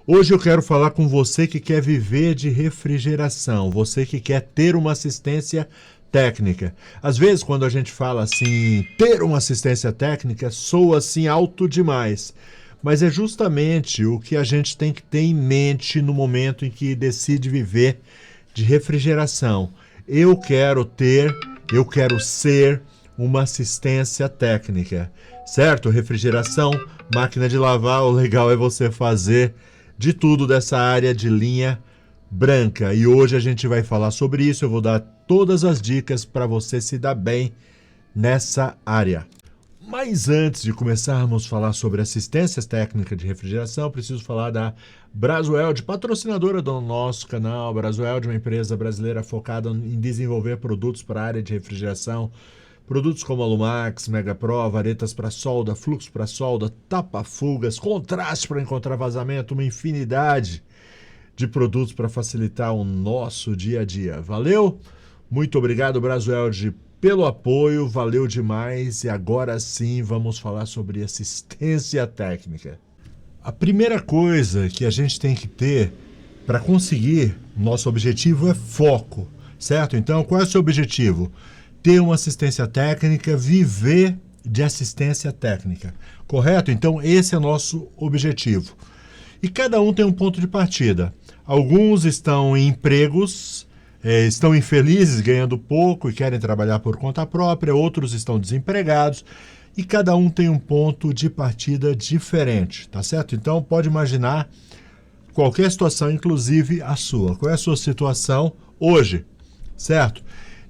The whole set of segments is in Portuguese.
Hoje eu quero falar com você que quer viver de refrigeração, você que quer ter uma assistência técnica. Às vezes, quando a gente fala assim, ter uma assistência técnica, soa assim alto demais. Mas é justamente o que a gente tem que ter em mente no momento em que decide viver de refrigeração. Eu quero ser uma assistência técnica, certo? Refrigeração, máquina de lavar, o legal é você fazer de tudo dessa área de linha branca. E hoje a gente vai falar sobre isso, eu vou dar todas as dicas para você se dar bem nessa área. Mas antes de começarmos a falar sobre assistências técnicas de refrigeração, preciso falar da Brasweld, patrocinadora do nosso canal. Brasweld é uma empresa brasileira focada em desenvolver produtos para a área de refrigeração. Produtos como Alumax, Megapro, varetas para solda, fluxo para solda, tapa-fugas, contraste para encontrar vazamento, uma infinidade de produtos para facilitar o nosso dia a dia. Valeu? Muito obrigado, Brasweld, pelo apoio, valeu demais. E agora sim vamos falar sobre assistência técnica. A primeira coisa que a gente tem que ter para conseguir nosso objetivo é foco, certo? Então, qual é o seu objetivo? Ter uma assistência técnica, viver de assistência técnica, correto? Então, esse é o nosso objetivo. E cada um tem um ponto de partida. Alguns estão em empregos, estão infelizes, ganhando pouco e querem trabalhar por conta própria, outros estão desempregados e cada um tem um ponto de partida diferente, tá certo? Então, pode imaginar qualquer situação, inclusive a sua. Qual é a sua situação hoje, certo?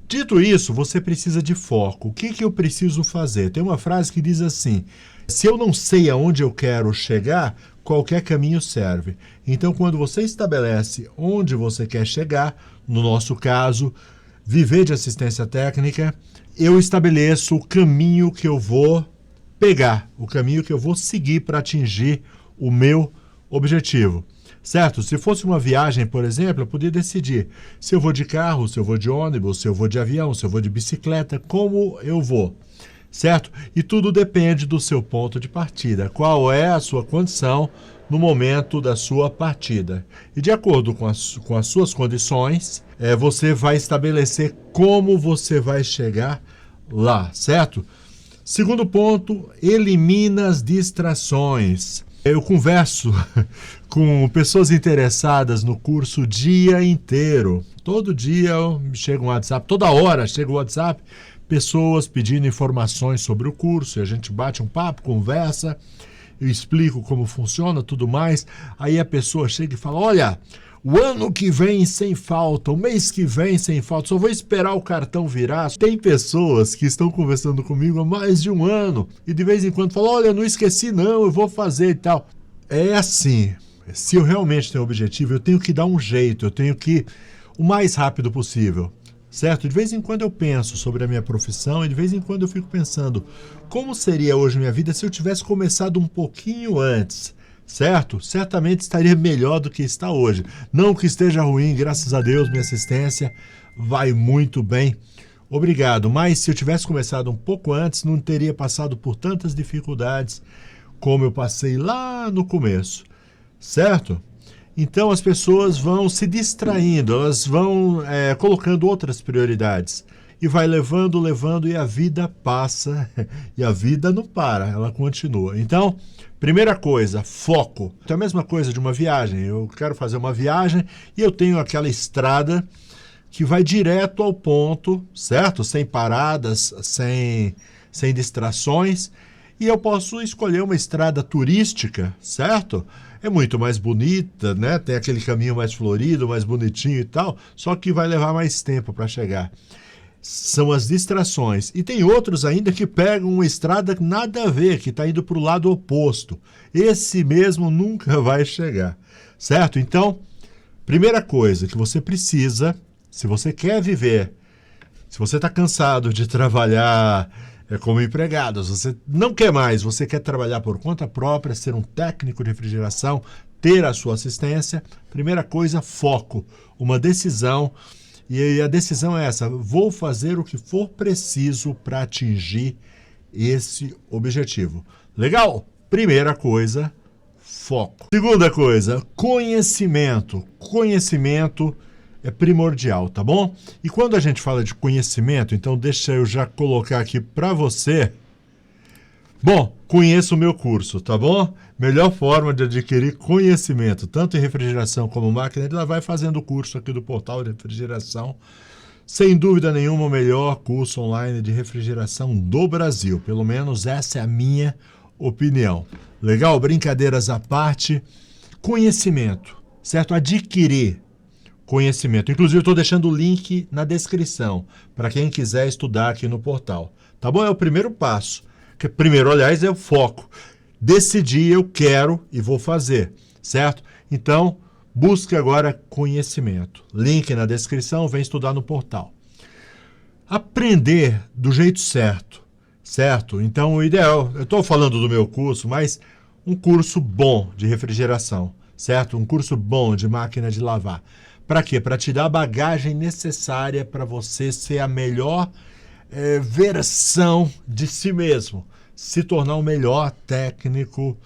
Dito isso, você precisa de foco. O que eu preciso fazer? Tem uma frase que diz assim: se eu não sei aonde eu quero chegar, qualquer caminho serve. Então, quando você estabelece onde você quer chegar, no nosso caso, viver de assistência técnica, eu estabeleço o caminho que eu vou pegar, o caminho que eu vou seguir para atingir o meu objetivo. Certo? Se fosse uma viagem, por exemplo, eu podia decidir se eu vou de carro, se eu vou de ônibus, se eu vou de avião, se eu vou de bicicleta, como eu vou. Certo? E tudo depende do seu ponto de partida. Qual é a sua condição no momento da sua partida? E de acordo com as suas condições, você vai estabelecer como você vai chegar lá, certo? Segundo ponto, elimina as distrações. Eu converso com pessoas interessadas no curso o dia inteiro. Todo dia chega um WhatsApp, toda hora chega um WhatsApp, pessoas pedindo informações sobre o curso, e a gente bate um papo, conversa, eu explico como funciona, tudo mais. Aí a pessoa chega e fala: olha, o ano que vem sem falta, o mês que vem sem falta, só vou esperar o cartão virar. Tem pessoas que estão conversando comigo há mais de um ano e de vez em quando falam: olha, não esqueci não, eu vou fazer e tal. É assim, se eu realmente tenho objetivo, eu tenho que dar um jeito, eu tenho que ir o mais rápido possível. Certo? De vez em quando eu penso sobre a minha profissão e de vez em quando eu fico pensando como seria hoje minha vida se eu tivesse começado um pouquinho antes, certo? Certamente estaria melhor do que está hoje. Não que esteja ruim, graças a Deus, minha assistência vai muito bem. Obrigado, mas se eu tivesse começado um pouco antes, não teria passado por tantas dificuldades como eu passei lá no começo, certo? Então as pessoas vão se distraindo, elas vão colocando outras prioridades e vai levando e a vida passa e a vida não para, ela continua. Então, primeira coisa, foco. É a mesma coisa de uma viagem. Eu quero fazer uma viagem e eu tenho aquela estrada que vai direto ao ponto, certo? Sem paradas, sem distrações. E eu posso escolher uma estrada turística, certo? É muito mais bonita, né? Tem aquele caminho mais florido, mais bonitinho e tal, só que vai levar mais tempo para chegar. São as distrações. E tem outros ainda que pegam uma estrada nada a ver, que está indo para o lado oposto. Esse mesmo nunca vai chegar, certo? Então, primeira coisa que você precisa, se você quer viver, se você está cansado de trabalhar como empregado, você não quer mais, você quer trabalhar por conta própria, ser um técnico de refrigeração, ter a sua assistência, primeira coisa, foco, uma decisão, e a decisão é essa: vou fazer o que for preciso para atingir esse objetivo. Legal? Primeira coisa, foco. Segunda coisa, conhecimento. Conhecimento é primordial, tá bom? E quando a gente fala de conhecimento, então deixa eu já colocar aqui para você. Bom, conheça o meu curso, tá bom? Melhor forma de adquirir conhecimento, tanto em refrigeração como máquina de lavar, fazendo o curso aqui do Portal de Refrigeração. Sem dúvida nenhuma, o melhor curso online de refrigeração do Brasil. Pelo menos essa é a minha opinião. Legal? Brincadeiras à parte. Conhecimento, certo? Adquirir conhecimento. Inclusive, eu estou deixando o link na descrição para quem quiser estudar aqui no portal. Tá bom? É o primeiro passo. Que primeiro, aliás, é o foco. Decidir, eu quero e vou fazer, certo? Então, busque agora conhecimento. Link na descrição, vem estudar no portal. Aprender do jeito certo, certo? Então, o ideal, eu estou falando do meu curso, mas um curso bom de refrigeração, certo? Um curso bom de máquina de lavar. Para quê? Para te dar a bagagem necessária para você ser a melhor versão de si mesmo, se tornar o melhor técnico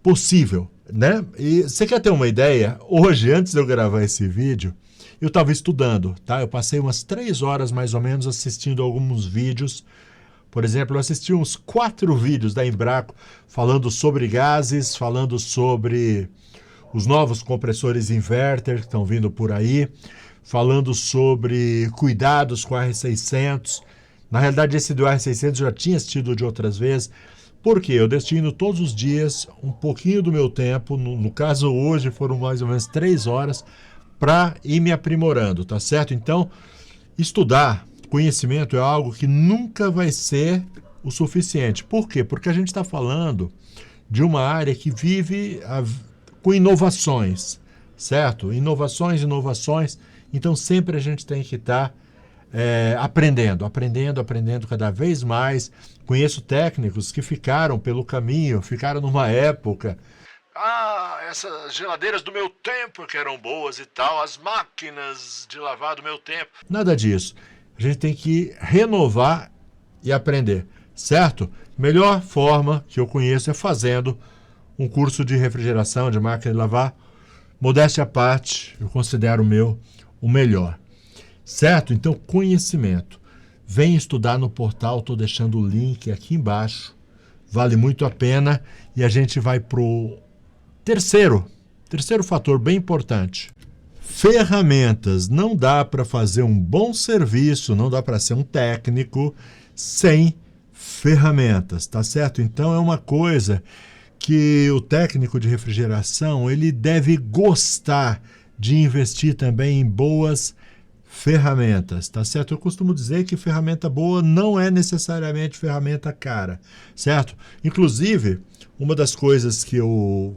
possível, né? E você quer ter uma ideia? Hoje, antes de eu gravar esse vídeo, eu estava estudando, tá? Eu passei umas 3 horas mais ou menos assistindo alguns vídeos. Por exemplo, eu assisti uns 4 vídeos da Embraco falando sobre gases, falando sobre os novos compressores inverter que estão vindo por aí, falando sobre cuidados com a R600. Na realidade, esse do R600 eu já tinha assistido de outras vezes. Por quê? Eu destino todos os dias um pouquinho do meu tempo, no caso hoje foram mais ou menos 3 horas, para ir me aprimorando, tá certo? Então, estudar conhecimento é algo que nunca vai ser o suficiente. Por quê? Porque a gente está falando de uma área que vive com inovações, certo? Inovações. Então, sempre a gente tem que estar aprendendo cada vez mais. Conheço técnicos que ficaram pelo caminho, ficaram numa época. Essas geladeiras do meu tempo que eram boas e tal, as máquinas de lavar do meu tempo. Nada disso. A gente tem que renovar e aprender, certo? Melhor forma que eu conheço é fazendo um curso de refrigeração, de máquina de lavar. Modéstia à parte, eu considero o melhor. Certo? Então, conhecimento. Vem estudar no portal, estou deixando o link aqui embaixo. Vale muito a pena. E a gente vai para o terceiro fator bem importante. Ferramentas. Não dá para fazer um bom serviço, não dá para ser um técnico sem ferramentas, tá certo? Então, é uma coisa que o técnico de refrigeração ele deve gostar de investir também em boas ferramentas, tá certo? Eu costumo dizer que ferramenta boa não é necessariamente ferramenta cara, certo? Inclusive, uma das coisas que eu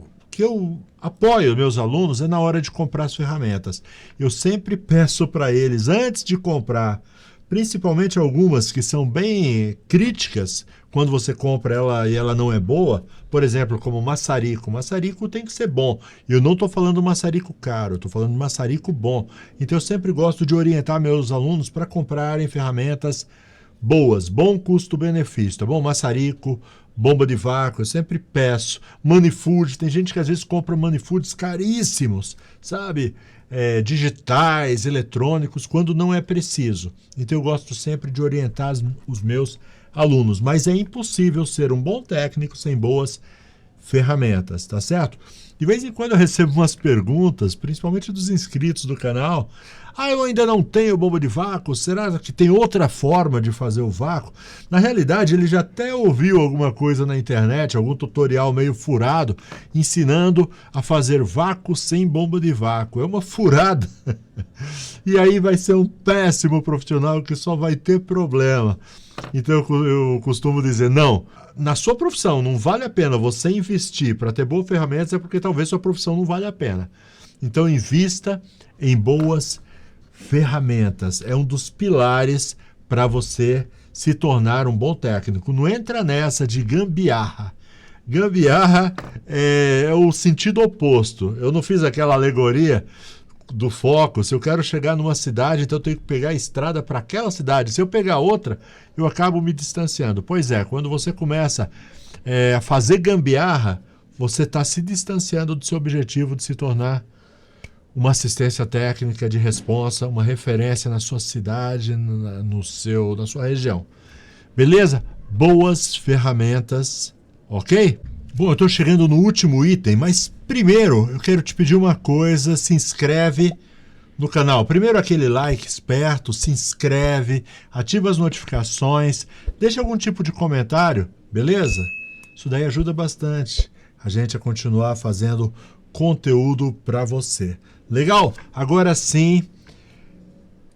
apoio meus alunos é na hora de comprar as ferramentas. Eu sempre peço para eles, antes de comprar, principalmente algumas que são bem críticas, quando você compra ela e ela não é boa, por exemplo, como maçarico. Maçarico tem que ser bom. Eu não estou falando maçarico caro, estou falando maçarico bom. Então eu sempre gosto de orientar meus alunos para comprarem ferramentas boas, bom custo-benefício, tá bom? Maçarico, bomba de vácuo, eu sempre peço. Manifold, tem gente que às vezes compra manifolds caríssimos, sabe? Digitais, eletrônicos, quando não é preciso. Então eu gosto sempre de orientar os meus alunos, mas é impossível ser um bom técnico sem boas ferramentas, tá certo? De vez em quando eu recebo umas perguntas, principalmente dos inscritos do canal. Eu ainda não tenho bomba de vácuo, será que tem outra forma de fazer o vácuo? Na realidade, ele já até ouviu alguma coisa na internet, algum tutorial meio furado, ensinando a fazer vácuo sem bomba de vácuo. É uma furada. E aí vai ser um péssimo profissional que só vai ter problema. Então eu costumo dizer, não, na sua profissão não vale a pena você investir para ter boas ferramentas, é porque talvez sua profissão não vale a pena. Então invista em boas ferramentas. É um dos pilares para você se tornar um bom técnico. Não entra nessa de gambiarra. Gambiarra é o sentido oposto. Eu não fiz aquela alegoria do foco. Se eu quero chegar numa cidade, então eu tenho que pegar a estrada para aquela cidade. Se eu pegar outra, eu acabo me distanciando. Pois é, quando você começa a fazer gambiarra, você está se distanciando do seu objetivo de se tornar uma assistência técnica de responsa, uma referência na sua cidade, na sua região. Beleza? Boas ferramentas, ok? Bom, eu estou chegando no último item, mas primeiro eu quero te pedir uma coisa, se inscreve no canal. Primeiro aquele like esperto, se inscreve, ativa as notificações, deixa algum tipo de comentário, beleza? Isso daí ajuda bastante a gente a continuar fazendo conteúdo para você. Legal? Agora sim,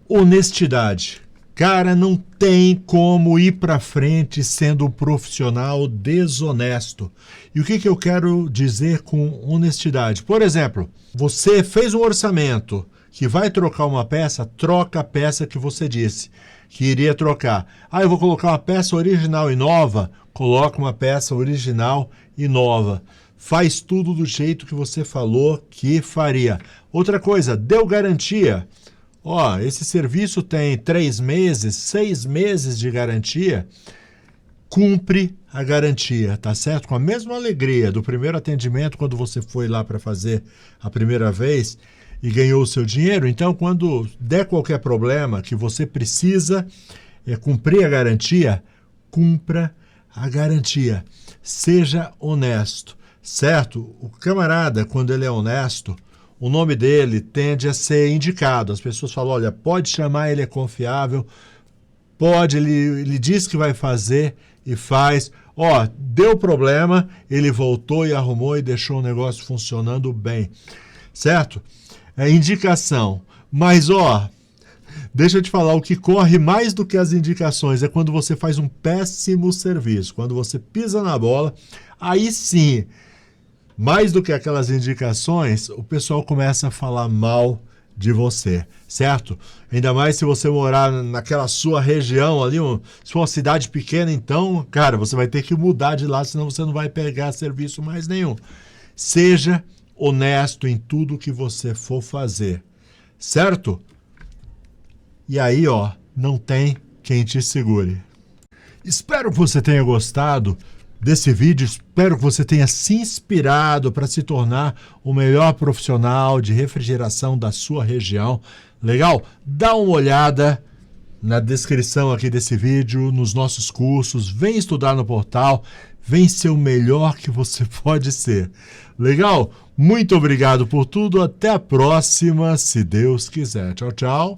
honestidade. Cara, não tem como ir para frente sendo um profissional desonesto. E o que eu quero dizer com honestidade? Por exemplo, você fez um orçamento que vai trocar uma peça, troca a peça que você disse que iria trocar. Ah, eu vou colocar uma peça original e nova, coloca uma peça original e nova. Faz tudo do jeito que você falou que faria. Outra coisa, deu garantia. Ó, esse serviço tem 3 meses, 6 meses de garantia. Cumpre a garantia, tá certo? Com a mesma alegria do primeiro atendimento, quando você foi lá para fazer a primeira vez e ganhou o seu dinheiro. Então, quando der qualquer problema que você precisa cumprir a garantia, cumpra a garantia. Seja honesto. Certo? O camarada, quando ele é honesto, o nome dele tende a ser indicado. As pessoas falam, olha, pode chamar, ele é confiável, pode, ele diz que vai fazer e faz. Ó, deu problema, ele voltou e arrumou e deixou o negócio funcionando bem. Certo? É indicação. Mas, ó, deixa eu te falar, o que corre mais do que as indicações é quando você faz um péssimo serviço. Quando você pisa na bola, aí sim, mais do que aquelas indicações, o pessoal começa a falar mal de você, certo? Ainda mais se você morar naquela sua região ali, se for uma cidade pequena, então, cara, você vai ter que mudar de lá, senão você não vai pegar serviço mais nenhum. Seja honesto em tudo que você for fazer, certo? E aí, ó, não tem quem te segure. Espero que você tenha gostado desse vídeo, espero que você tenha se inspirado para se tornar o melhor profissional de refrigeração da sua região. Legal? Dá uma olhada na descrição aqui desse vídeo, nos nossos cursos, vem estudar no portal, vem ser o melhor que você pode ser. Legal? Muito obrigado por tudo, até a próxima, se Deus quiser. Tchau, tchau.